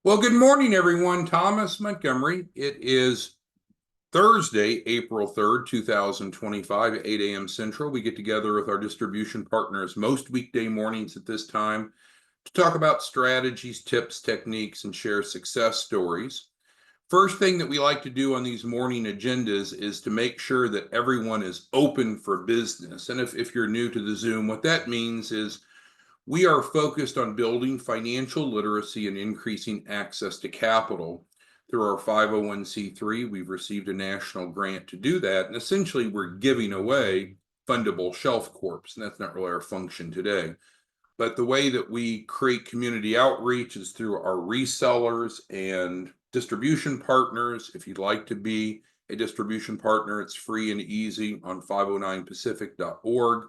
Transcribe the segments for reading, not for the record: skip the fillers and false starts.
Well, good morning, everyone. Thomas Montgomery. It is Thursday, April 3rd, 2025, at 8 a.m. Central. We get together with our distribution partners most weekday mornings at this time to talk about strategies, tips, techniques, and share success stories. First thing that we like to do on these morning agendas is to make sure that everyone is open for business. And if you're new to the Zoom, what that means is we are focused on building financial literacy and increasing access to capital. Through our 501c3, we've received a national grant to do that. And essentially, we're giving away fundable shelf corps. And that's not really our function today. But the way that we create community outreach is through our resellers and distribution partners. If you'd like to be a distribution partner, it's free and easy on 509pacific.org.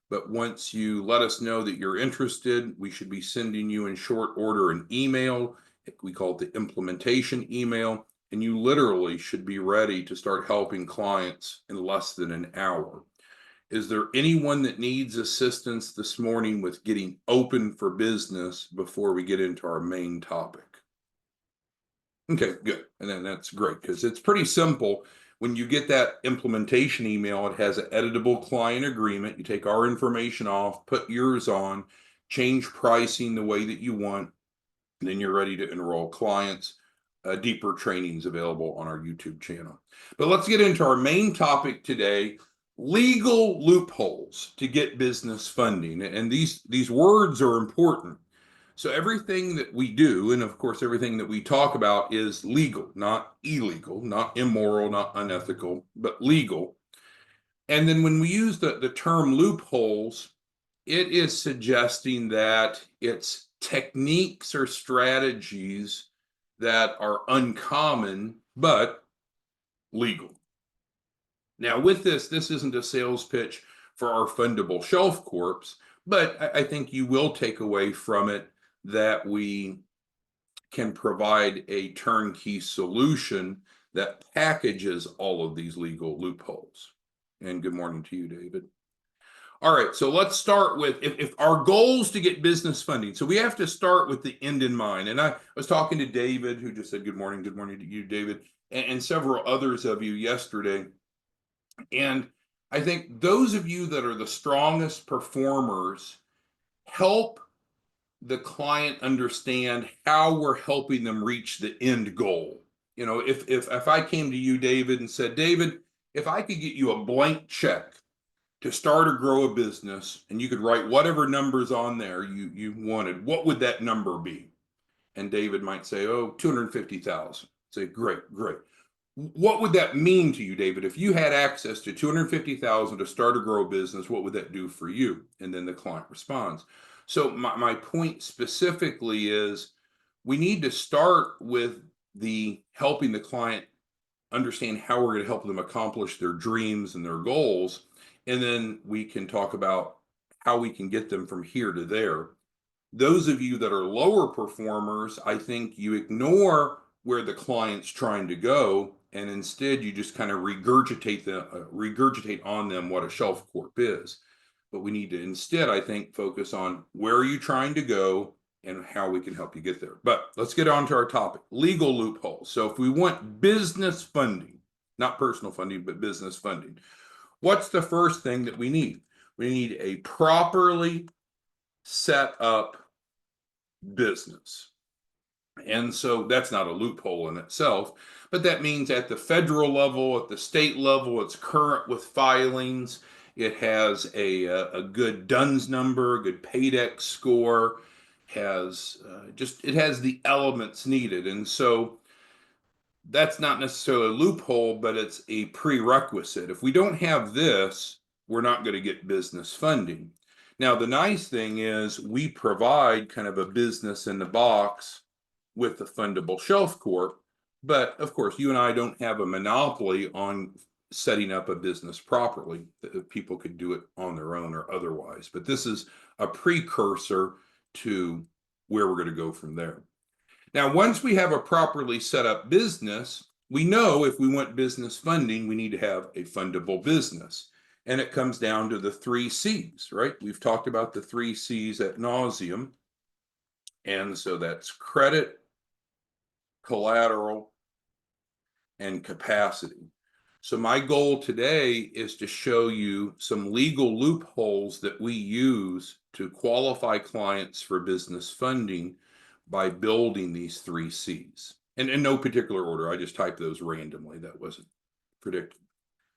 But once you let us know that you're interested, we should be sending you in short order an email. We call it the implementation email. And you literally should be ready to start helping clients in less than an hour. Is there anyone that needs assistance this morning with getting open for business before we get into our main topic? Okay, good. And then that's great because it's pretty simple. When you get that implementation email, it has an editable client agreement. You take our information off, put yours on, change pricing the way that you want, and then you're ready to enroll clients. Deeper trainings available on our YouTube channel. But let's get into our main topic today: legal loopholes to get business funding. And these words are important. So everything that we do, and of course everything that we talk about, is legal, not illegal, not immoral, not unethical, but legal. And then when we use the term loopholes, it is suggesting that it's techniques or strategies that are uncommon but legal. Now, with this isn't a sales pitch for our fundable shelf corps, but I think you will take away from it that we can provide a turnkey solution that packages all of these legal loopholes. And good morning to you, David. All right, so let's start with if our goal is to get business funding, so we have to start with the end in mind. And I was talking to David, who just said good morning to you, David, and several others of you yesterday. And I think those of you that are the strongest performers help the client understand how we're helping them reach the end goal. You know, if I came to you, David, and said, David, if I could get you a blank check to start or grow a business and you could write whatever numbers on there you wanted, what would that number be? And David might say, oh, 250,000. Say, great. What would that mean to you, David? If you had access to 250,000 to start or grow a business, what would that do for you? And then the client responds. So my point specifically is we need to start with the helping the client understand how we're going to help them accomplish their dreams and their goals. And then we can talk about how we can get them from here to there. Those of you that are lower performers, I think you ignore where the client's trying to go, and instead you just kind of regurgitate on them what a shelf corp is. But we need to instead, I think, focus on where are you trying to go and how we can help you get there. But let's get on to our topic: legal loopholes. So if we want business funding, not personal funding, but business funding, what's the first thing that we need? We need a properly set up business. And so that's not a loophole in itself, but that means at the federal level, at the state level, it's current with filings. It has a good DUNS number, a good PAYDEX score, it has the elements needed. And so that's not necessarily a loophole, but it's a prerequisite. If we don't have this, we're not going to get business funding. Now, the nice thing is we provide kind of a business in the box with the fundable shelf corp, but of course, you and I don't have a monopoly on setting up a business properly. People could do it on their own or otherwise, but this is a precursor to where we're going to go from there. Now, once we have a properly set up business, we know if we want business funding, we need to have a fundable business. And it comes down to the 3 C's, right? We've talked about the 3 C's ad nauseum. And so that's credit, collateral, and capacity. So my goal today is to show you some legal loopholes that we use to qualify clients for business funding by building these 3 C's. And in no particular order, I just typed those randomly. That wasn't predicted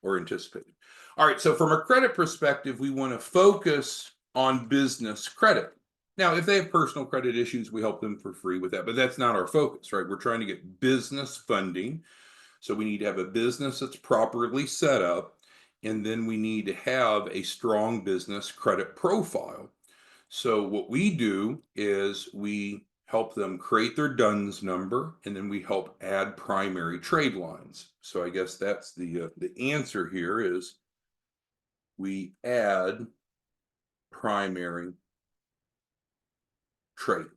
or anticipated. All right, so from a credit perspective, we want to focus on business credit. Now, if they have personal credit issues, we help them for free with that, but that's not our focus, right? We're trying to get business funding. So we need to have a business that's properly set up, and then we need to have a strong business credit profile. So what we do is we help them create their DUNS number, and then we help add primary trade lines. So I guess that's the answer here is we add primary trade lines.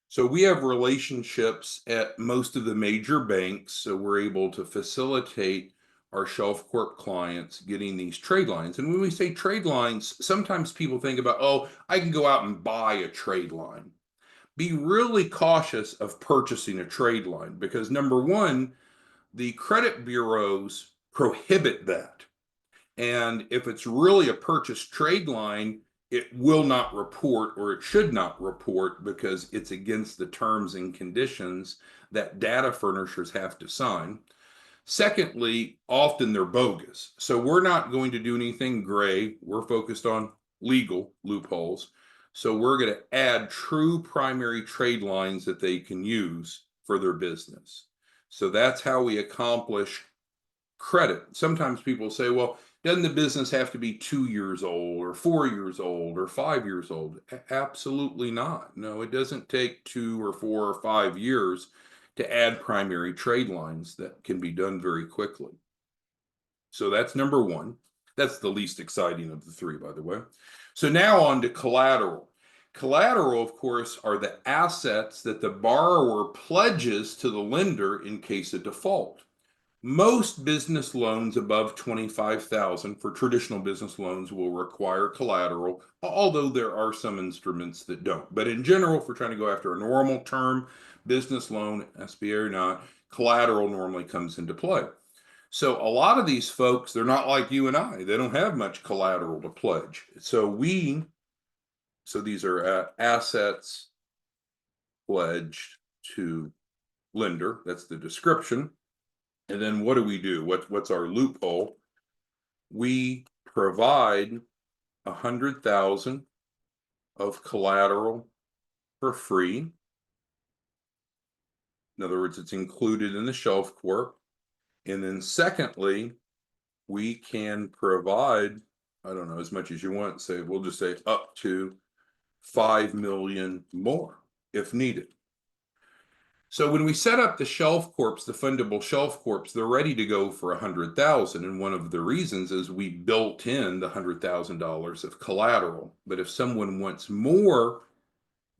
So we have relationships at most of the major banks, so we're able to facilitate our Shelf Corp clients getting these trade lines. And when we say trade lines, sometimes people think about, oh, I can go out and buy a trade line. Be really cautious of purchasing a trade line because number one, the credit bureaus prohibit that. And if it's really a purchase trade line, it will not report or it should not report because it's against the terms and conditions that data furnishers have to sign. Secondly, often they're bogus. So we're not going to do anything gray. We're focused on legal loopholes. So we're going to add true primary trade lines that they can use for their business. So that's how we accomplish credit. Sometimes people say, well, doesn't the business have to be 2 years old or 4 years old or 5 years old? Absolutely not. No, it doesn't take 2 or 4 or 5 years to add primary trade lines. That can be done very quickly. So that's number one. That's the least exciting of the 3, by the way. So now on to collateral. Collateral, of course, are the assets that the borrower pledges to the lender in case of default. Most business loans above $25,000 for traditional business loans will require collateral, although there are some instruments that don't. But in general, if we're trying to go after a normal term business loan, SBA or not, collateral normally comes into play. So a lot of these folks, they're not like you and I. They don't have much collateral to pledge. So these are assets pledged to lender. That's the description. And then what do? What's our loophole? We provide 100,000 of collateral for free. In other words, it's included in the Shelf Corp. And then secondly, we can provide, I don't know, as much as you want, say, we'll just say up to 5 million more if needed. So when we set up the Shelf Corps, the fundable Shelf Corps, they're ready to go for 100,000. And one of the reasons is we built in the $100,000 of collateral. But if someone wants more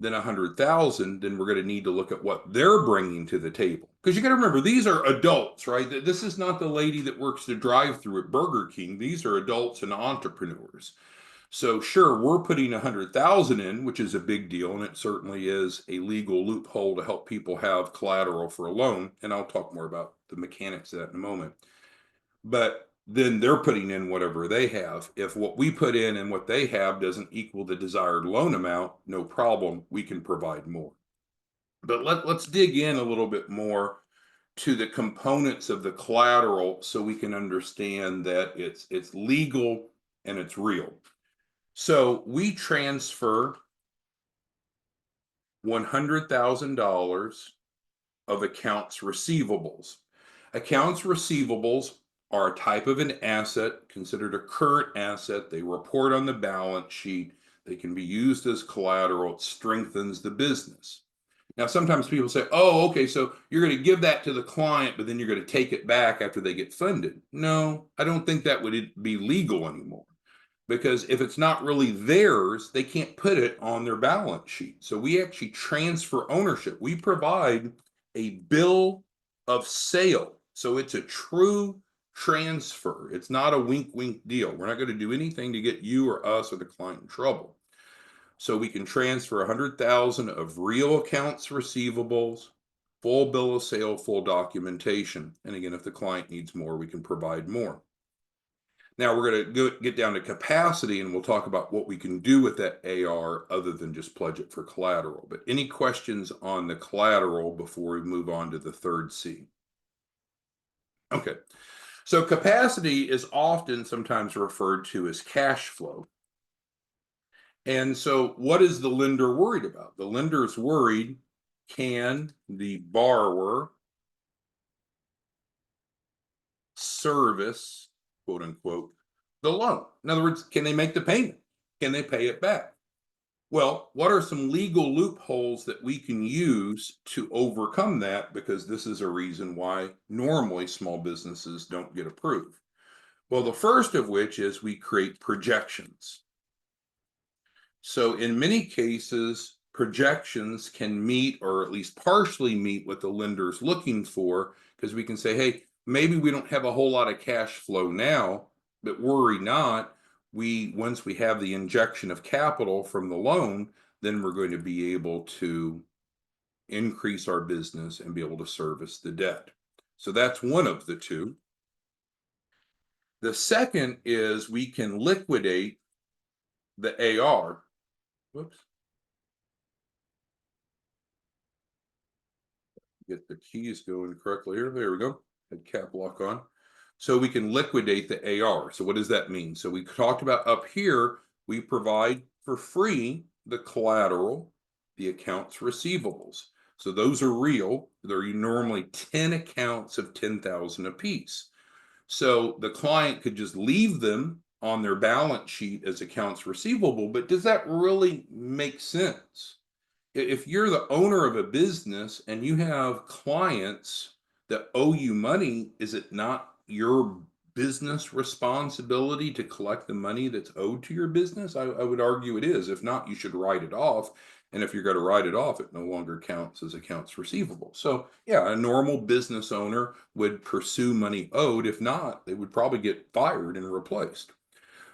than 100,000, then we're going to need to look at what they're bringing to the table. Because you got to remember, these are adults, right? This is not the lady that works the drive-through at Burger King. These are adults and entrepreneurs. So sure, we're putting 100,000 in, which is a big deal, and it certainly is a legal loophole to help people have collateral for a loan. And I'll talk more about the mechanics of that in a moment. But then they're putting in whatever they have. If what we put in and what they have doesn't equal the desired loan amount, no problem, we can provide more. But let's dig in a little bit more to the components of the collateral so we can understand that it's legal and it's real. So we transfer $100,000 of accounts receivables. Accounts receivables are a type of an asset considered a current asset. They report on the balance sheet. They can be used as collateral. It strengthens the business. Now, sometimes people say, oh, okay, so you're going to give that to the client, but then you're going to take it back after they get funded. No, I don't think that would be legal anymore. Because if it's not really theirs, they can't put it on their balance sheet. So we actually transfer ownership. We provide a bill of sale. So it's a true transfer. It's not a wink, wink deal. We're not going to do anything to get you or us or the client in trouble. So we can transfer 100,000 of real accounts receivables, full bill of sale, full documentation. And again, if the client needs more, we can provide more. Now we're going to get down to capacity, and we'll talk about what we can do with that AR other than just pledge it for collateral. But any questions on the collateral before we move on to the third C? Okay. So capacity is often sometimes referred to as cash flow. And so what is the lender worried about? The lender is worried, can the borrower service, quote unquote, the loan? In other words, can they make the payment? Can they pay it back? Well, what are some legal loopholes that we can use to overcome that? Because this is a reason why normally small businesses don't get approved. Well, the first of which is we create projections. So in many cases, projections can meet or at least partially meet what the lender's looking for, because we can say, hey, maybe we don't have a whole lot of cash flow now, but worry not. Once we have the injection of capital from the loan, then we're going to be able to increase our business and be able to service the debt. So that's one of the two. The second is we can liquidate the AR. Whoops. Get the keys going correctly here. There we go. Had cap lock on. So we can liquidate the AR. So what does that mean? So we talked about up here, we provide for free the collateral, the accounts receivables. So those are real. They're normally 10 accounts of 10,000 apiece. So the client could just leave them on their balance sheet as accounts receivable, but does that really make sense? If you're the owner of a business and you have clients that owe you money, is it not your business responsibility to collect the money that's owed to your business? I would argue it is. If not, you should write it off. And if you're going to write it off, it no longer counts as accounts receivable. So, yeah, a normal business owner would pursue money owed. If not, they would probably get fired and replaced.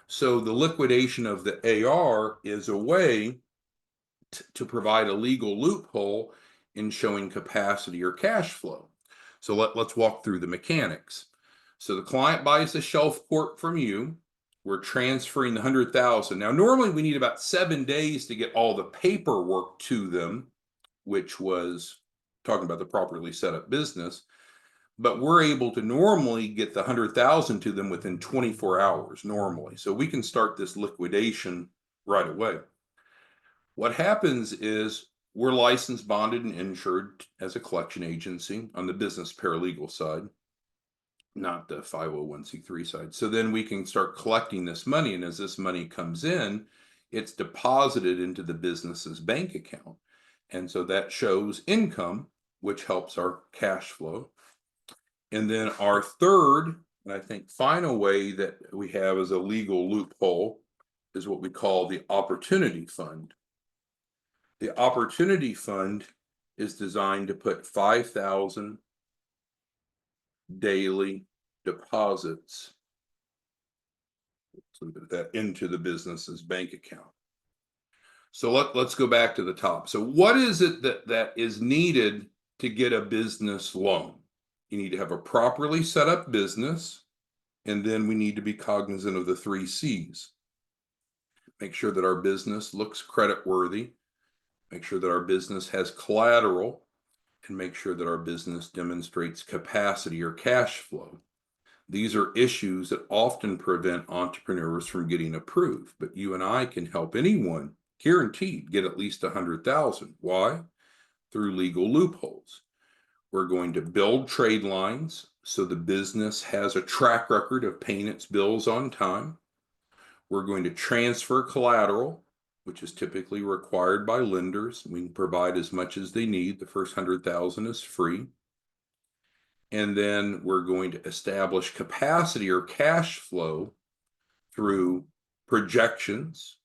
So, the liquidation of the AR is a way to provide a legal loophole in showing capacity or cash flow. So let's walk through the mechanics. So the client buys the shelf port from you. We're transferring the 100,000. Now, normally we need about 7 days to get all the paperwork to them, which was talking about the properly set up business. But we're able to normally get the 100,000 to them within 24 hours normally. So we can start this liquidation right away. What happens is we're licensed, bonded, and insured as a collection agency on the business paralegal side, not the 501c3 side. So then we can start collecting this money. And as this money comes in, it's deposited into the business's bank account. And so that shows income, which helps our cash flow. And then our third, and I think final way that we have as a legal loophole is what we call the opportunity fund. The opportunity fund is designed to put 5,000 daily deposits, let's leave it at that, into the business's bank account. So let's go back to the top. So what is it that is needed to get a business loan? You need to have a properly set up business, and then we need to be cognizant of the 3 C's. Make sure that our business looks credit worthy. Make sure that our business has collateral, and make sure that our business demonstrates capacity or cash flow. These are issues that often prevent entrepreneurs from getting approved, but you and I can help anyone, guaranteed, get at least 100,000. Why? Through legal loopholes. We're going to build trade lines so the business has a track record of paying its bills on time. We're going to transfer collateral, which is typically required by lenders. We can provide as much as they need. The first 100,000 is free. And then we're going to establish capacity or cash flow through projections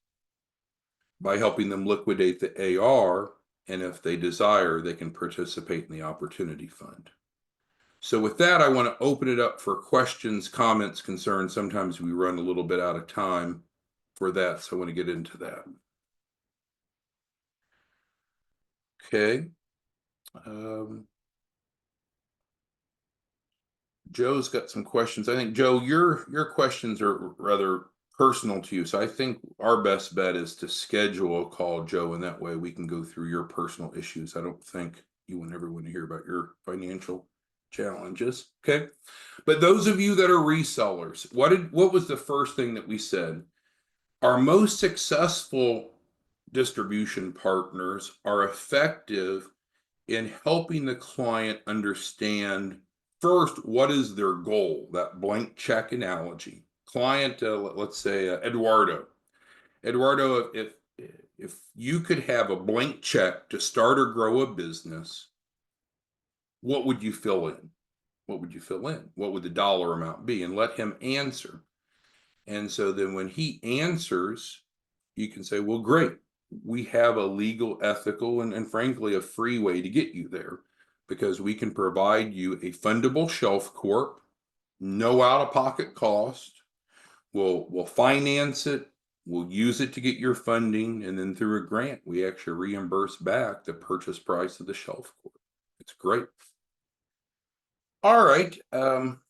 by helping them liquidate the AR. And if they desire, they can participate in the opportunity fund. So with that, I want to open it up for questions, comments, concerns. Sometimes we run a little bit out of time for that, so I want to get into that. Okay. Joe's got some questions. I think, Joe, your questions are rather personal to you. So I think our best bet is to schedule a call, Joe, and that way we can go through your personal issues. I don't think you want everyone to hear about your financial challenges. Okay. But those of you that are resellers, what was the first thing that we said? Our most successful distribution partners are effective in helping the client understand first what is their goal, that blank check analogy. Client, let's say Eduardo. Eduardo, if you could have a blank check to start or grow a business, what would you fill in? What would you fill in? What would the dollar amount be? And let him answer. And so then when he answers, you can say, well, great. We have a legal, ethical, and frankly, a free way to get you there because we can provide you a fundable shelf corp, no out-of-pocket cost. We'll finance it. We'll use it to get your funding. And then through a grant, we actually reimburse back the purchase price of the shelf corp. It's great. All right.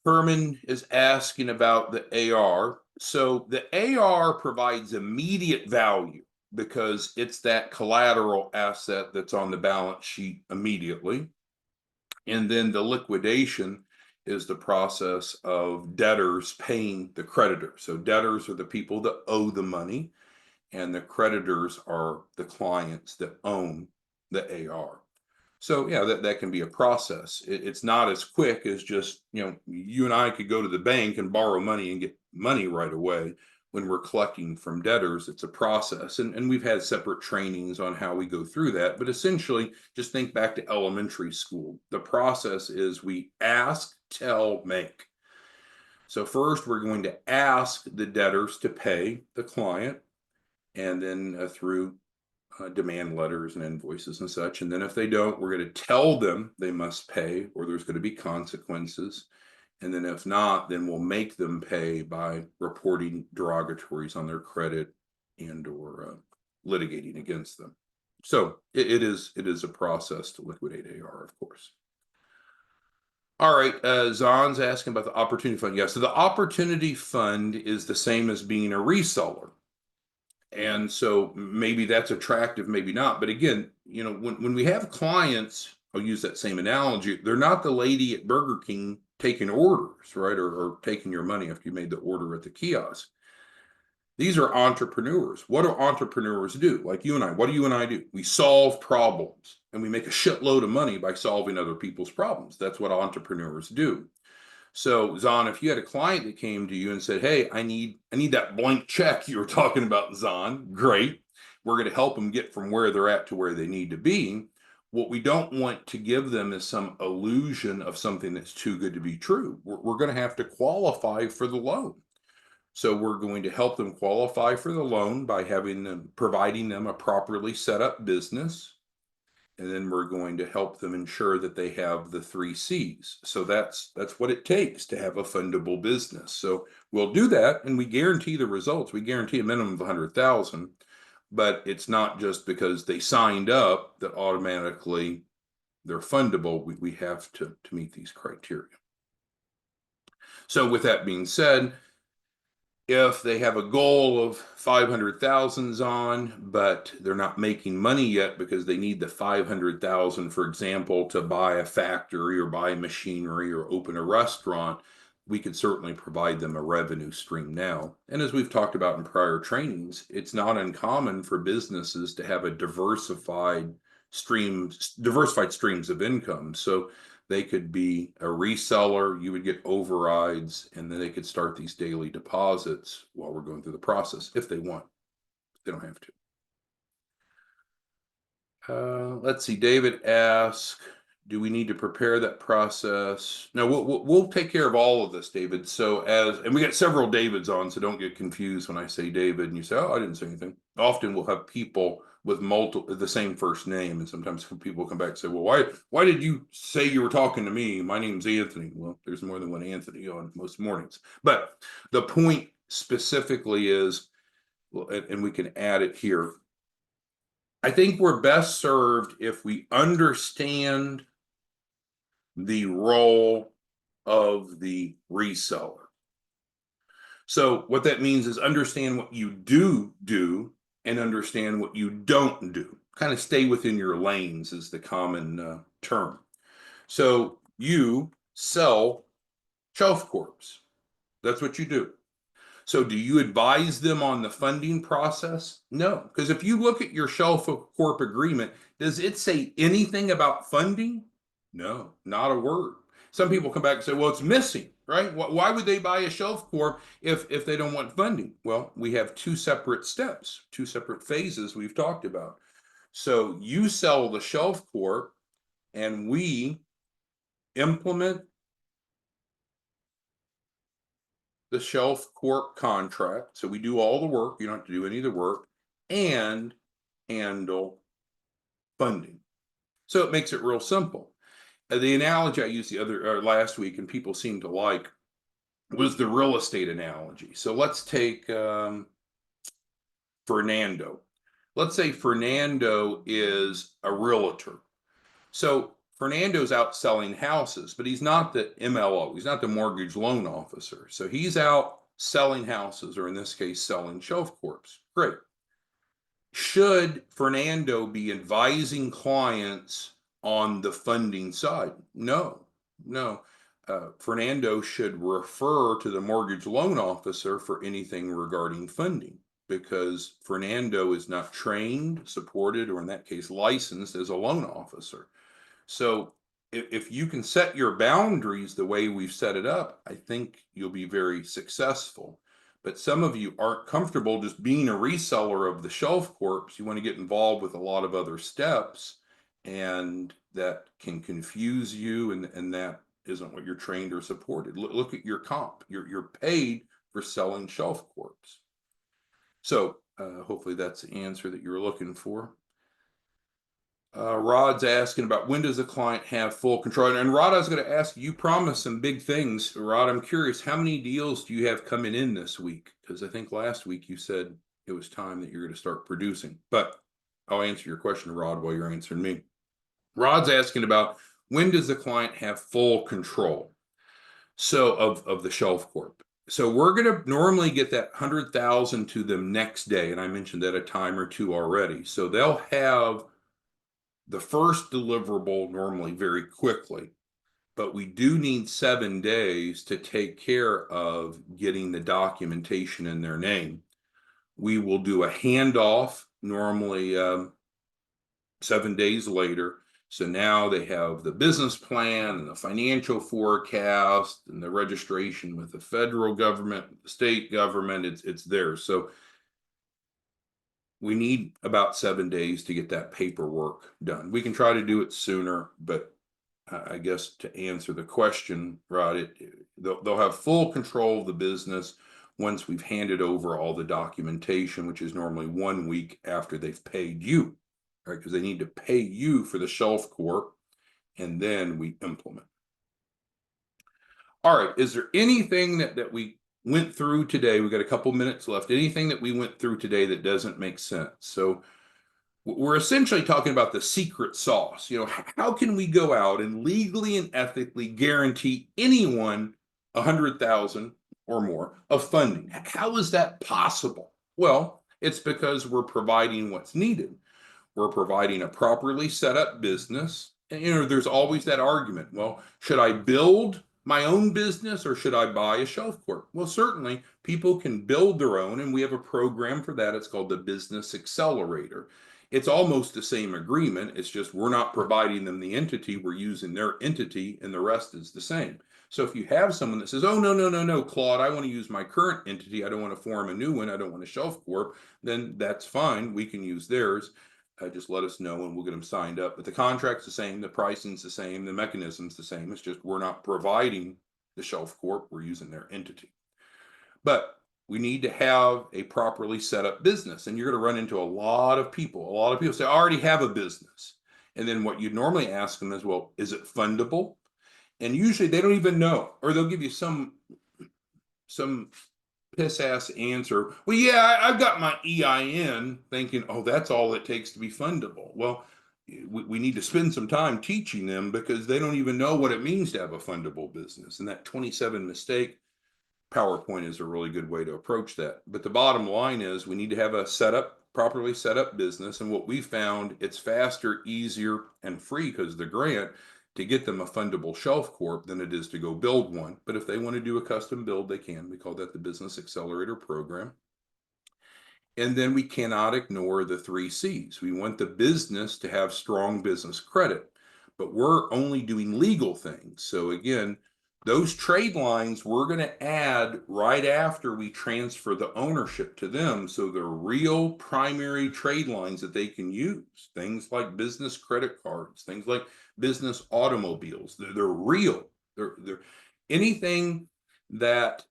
Herman is asking about the AR. So the AR provides immediate value because it's that collateral asset that's on the balance sheet immediately. And then the liquidation is the process of debtors paying the creditor. So debtors are the people that owe the money, and the creditors are the clients that own the AR. So yeah, that can be a process. It's not as quick as just, you and I could go to the bank and borrow money and get money right away. When we're collecting from debtors, it's a process. And we've had separate trainings on how we go through that. But essentially, just think back to elementary school. The process is we ask, tell, make. So first, we're going to ask the debtors to pay the client, and then through demand letters and invoices and such. And then if they don't, we're going to tell them they must pay or there's going to be consequences. And then if not, then we'll make them pay by reporting derogatories on their credit and or litigating against them. So it is a process to liquidate AR, of course. All right, Zon's asking about the opportunity fund. Yeah, so the opportunity fund is the same as being a reseller. And so maybe that's attractive, maybe not. But again, when we have clients, I'll use that same analogy, they're not the lady at Burger King taking orders, right? Or taking your money after you made the order at the kiosk. These are entrepreneurs. What do entrepreneurs do? Like you and I, what do you and I do? We solve problems and we make a shitload of money by solving other people's problems. That's what entrepreneurs do. So, Zon, if you had a client that came to you and said, hey, I need that blank check you were talking about, Zon, great. We're going to help them get from where they're at to where they need to be. What we don't want to give them is some illusion of something that's too good to be true. We're going to have to qualify for the loan. So we're going to help them qualify for the loan by providing them a properly set up business. And then we're going to help them ensure that they have the 3 C's. So that's what it takes to have a fundable business. So we'll do that, and we guarantee the results. We guarantee a minimum of 100,000, but it's not just because they signed up that automatically they're fundable. We have to meet these criteria. So with that being said, if they have a goal of 500,000 on, but they're not making money yet because they need the 500,000, for example, to buy a factory or buy machinery or open a restaurant, we could certainly provide them a revenue stream now. And as we've talked about in prior trainings, it's not uncommon for businesses to have a diversified streams of income. So they could be a reseller, you would get overrides, and then they could start these daily deposits while we're going through the process if they want. They don't have to. Let's see, David asks, do we need to prepare that process? No, we'll take care of all of this, David. So and we got several Davids on, so don't get confused when I say David and you say, oh, I didn't say anything. Often we'll have people with the same first name, and sometimes people come back and say, well, why did you say you were talking to me? My name's Anthony. Well, there's more than one Anthony on most mornings. But the point specifically is, well, and we can add it here, I think we're best served if we understand the role of the reseller. So what that means is understand what you do and understand what you don't do. Kind of stay within your lanes is the common term. So you sell shelf corps. That's what you do. So do you advise them on the funding process? No, because if you look at your shelf corp agreement, does it say anything about funding? No, not a word. Some people come back and say, well, it's missing, right? Why would they buy a shelf corp if they don't want funding? Well, we have two separate steps, two separate phases we've talked about. So you sell the shelf corp and we implement the shelf corp contract. So we do all the work. You don't have to do any of the work and handle funding. So it makes it real simple. The analogy I used the other last week and people seemed to like was the real estate analogy. So let's take Fernando. Let's say Fernando is a realtor. So Fernando's out selling houses, but he's not the MLO. He's not the mortgage loan officer. So he's out selling houses, or in this case, selling shelf corps. Great. Should Fernando be advising clients on the funding side? No, no. Fernando should refer to the mortgage loan officer for anything regarding funding because Fernando is not trained, supported, or in that case, licensed as a loan officer. So if you can set your boundaries the way we've set it up, I think you'll be very successful. But some of you aren't comfortable just being a reseller of the shelf corps. You want to get involved with a lot of other steps, and that can confuse you, and that isn't what you're trained or supported. Look at your comp. You're paid for selling shelf corps. So hopefully that's the answer that you're looking for. Rod's asking about when does the client have full control? And Rod, I was going to ask, you promised some big things. Rod, I'm curious, how many deals do you have coming in this week? Because I think last week you said it was time that you're going to start producing. But I'll answer your question, Rod, while you're answering me. Rod's asking about when does the client have full control? So of the shelf corp. So we're going to normally get that 100,000 to them next day. And I mentioned that a time or two already. So they'll have the first deliverable normally very quickly, but we do need 7 days to take care of getting the documentation in their name. We will do a handoff normally 7 days later. So now they have the business plan and the financial forecast and the registration with the federal government, the state government, it's theirs. So we need about 7 days to get that paperwork done. We can try to do it sooner, but I guess to answer the question, Rod, they'll have full control of the business once we've handed over all the documentation, which is normally 1 week after they've paid you, right? Because they need to pay you for the shelf corp, and then we implement. All right, is there anything that we went through today? We got a couple minutes left. Anything that we went through today that doesn't make sense? So we're essentially talking about the secret sauce. You know, how can we go out and legally and ethically guarantee anyone 100,000 or more of funding? How is that possible? Well, it's because we're providing what's needed. We're providing a properly set up business. And, you know, there's always that argument. Well, should I build my own business or should I buy a shelf corp? Well, certainly people can build their own, and we have a program for that. It's called the Business Accelerator. It's almost the same agreement. It's just we're not providing them the entity, we're using their entity, and the rest is the same. So if you have someone that says, oh, no, Claude, I want to use my current entity, I don't want to form a new one, I don't want a shelf corp, then that's fine. We can use theirs. Just let us know and we'll get them signed up. But the contract's the same, the pricing's the same, the mechanism's the same. It's just we're not providing the shelf corp, we're using their entity. But we need to have a properly set up business. And you're going to run into a lot of people. A lot of people say, I already have a business. And then what you normally ask them is, well, is it fundable? And usually they don't even know, or they'll give you some piss ass answer. Well, yeah, I've got my EIN, thinking, oh, that's all it takes to be fundable. Well, we need to spend some time teaching them because they don't even know what it means to have a fundable business. And that 27 mistake, PowerPoint is a really good way to approach that. But the bottom line is we need to have a properly set up business. And what we found, it's faster, easier, and free because the grant to get them a fundable shelf corp than it is to go build one. But if they want to do a custom build, they can. We call that the Business Accelerator Program. And then we cannot ignore the 3 C's. We want the business to have strong business credit, but we're only doing legal things. So again, those trade lines we're going to add right after we transfer the ownership to them. So they're real primary trade lines that they can use. Things like business credit cards, things like business automobiles. They're real. They're anything that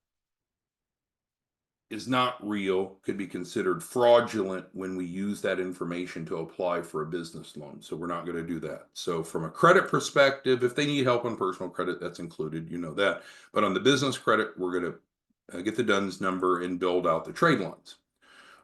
is not real could be considered fraudulent when we use that information to apply for a business loan. So we're not going to do that. So from a credit perspective, if they need help on personal credit, that's included, you know that. But on the business credit, we're going to get the DUNS number and build out the trade lines.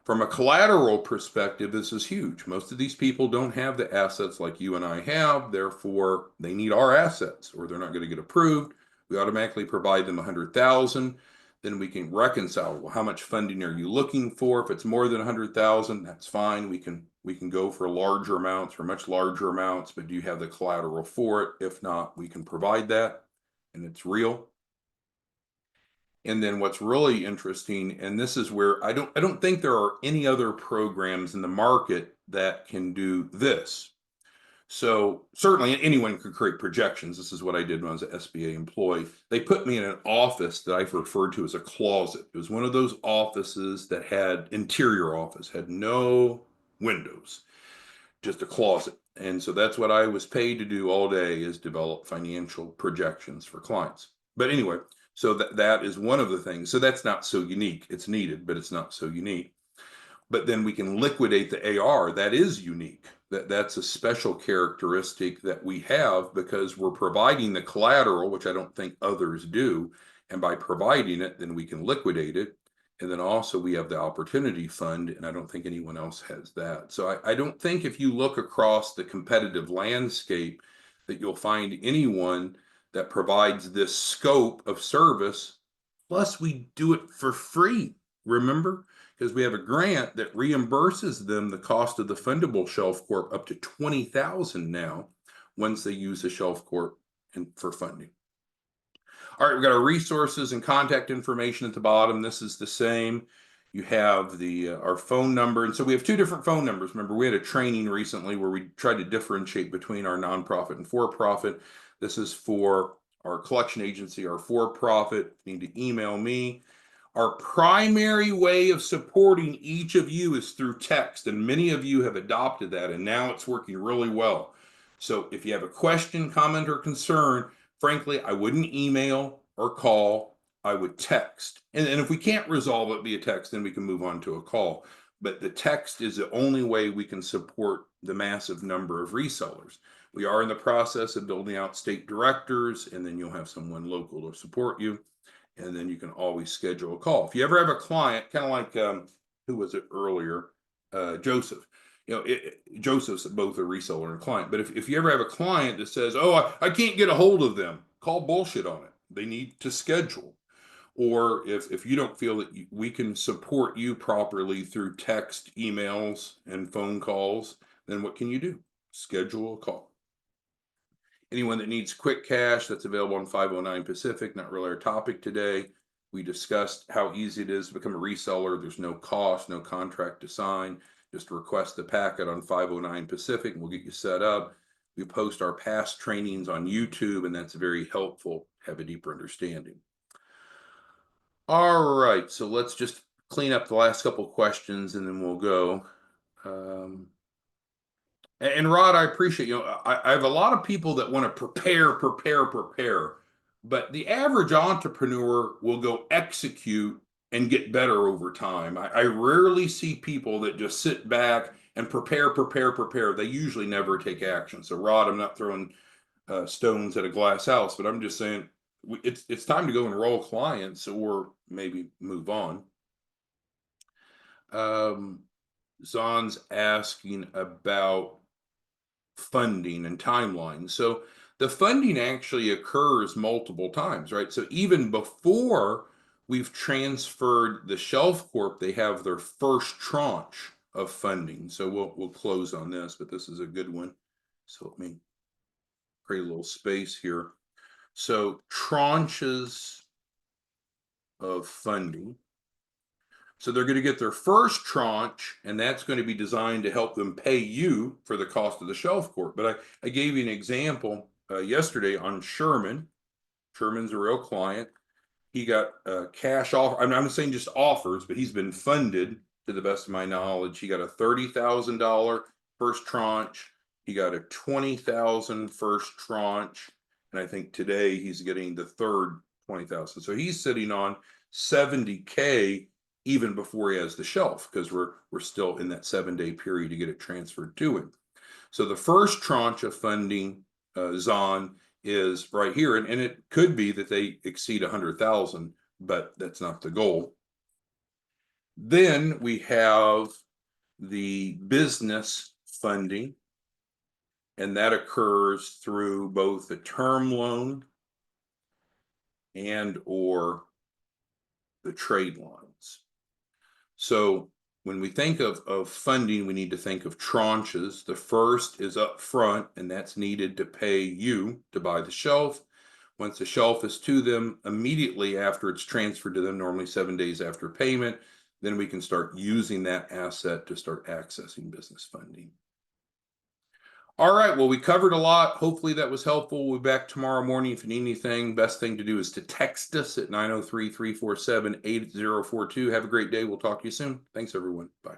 From a collateral perspective, this is huge. Most of these people don't have the assets like you and I have, therefore they need our assets or they're not going to get approved. We automatically provide them 100,000. Then we can reconcile, well, how much funding are you looking for? If it's more than 100,000, that's fine. We can go for larger amounts or much larger amounts, but do you have the collateral for it? If not, we can provide that and it's real. And then what's really interesting, and this is where I don't think there are any other programs in the market that can do this. So certainly anyone could create projections. This is what I did when I was an SBA employee. They put me in an office that I referred to as a closet. It was one of those offices that had interior office, had no windows, just a closet. And so that's what I was paid to do all day, is develop financial projections for clients. But anyway, so that is one of the things. So that's not so unique. It's needed, but it's not so unique. But then we can liquidate the AR. That is unique. That's a special characteristic that we have because we're providing the collateral, which I don't think others do. And by providing it, then we can liquidate it. And then also we have the opportunity fund, and I don't think anyone else has that. So I don't think if you look across the competitive landscape that you'll find anyone that provides this scope of service. Plus, we do it for free, remember? Because we have a grant that reimburses them the cost of the fundable shelf corp up to $20,000 now once they use the shelf corp for funding. All right, we've got our resources and contact information at the bottom. This is the same. You have our phone number. And so we have 2 different phone numbers. Remember, we had a training recently where we tried to differentiate between our nonprofit and for-profit. This is for our collection agency, our for-profit. You need to email me. Our primary way of supporting each of you is through text, and many of you have adopted that, and now it's working really well. So if you have a question, comment, or concern, frankly, I wouldn't email or call. I would text. And if we can't resolve it via text, then we can move on to a call. But the text is the only way we can support the massive number of resellers. We are in the process of building out state directors, and then you'll have someone local to support you. And then you can always schedule a call. If you ever have a client, kind of like, who was it earlier? Joseph. Joseph's both a reseller and a client. But if you ever have a client that says, oh, I can't get a hold of them, call bullshit on it. They need to schedule. Or if you don't feel that we can support you properly through text, emails, and phone calls, then what can you do? Schedule a call. Anyone that needs quick cash, that's available on 509 Pacific, not really our topic today. We discussed how easy it is to become a reseller. There's no cost, no contract to sign. Just request the packet on 509 Pacific and we'll get you set up. We post our past trainings on YouTube, and that's very helpful to have a deeper understanding. All right, so let's just clean up the last couple of questions and then we'll go. And Rod, I appreciate, I have a lot of people that want to prepare, but the average entrepreneur will go execute and get better over time. I rarely see people that just sit back and prepare. They usually never take action. So Rod, I'm not throwing stones at a glass house, but I'm just saying it's time to go enroll clients or maybe move on. Zon's asking about funding and timeline. So the funding actually occurs multiple times, right? So even before we've transferred the Shelf Corp, they have their first tranche of funding. So we'll close on this, but this is a good one. So let me create a little space here. So tranches of funding. So they're going to get their first tranche, and that's going to be designed to help them pay you for the cost of the Shelf Corp. But I gave you an example yesterday on Sherman. Sherman's a real client. He got a cash offer. I'm not saying just offers, but he's been funded to the best of my knowledge. He got a $30,000 first tranche. He got a $20,000 first tranche, and I think today he's getting the third $20,000. So he's sitting on $70K even before he has the shelf, because we're still in that 7-day period to get it transferred to him. So the first tranche of funding, Zon, is right here, and it could be that they exceed 100,000, but that's not the goal. Then we have the business funding, and that occurs through both the term loan and or the trade lines. So when we think of funding, we need to think of tranches. The first is up front, and that's needed to pay you to buy the shelf. Once the shelf is to them, immediately after it's transferred to them, normally 7 days after payment, then we can start using that asset to start accessing business funding. All right, well, we covered a lot. Hopefully that was helpful. We'll be back tomorrow morning. If you need anything, best thing to do is to text us at 903-347-8042. Have a great day. We'll talk to you soon. Thanks, everyone. Bye.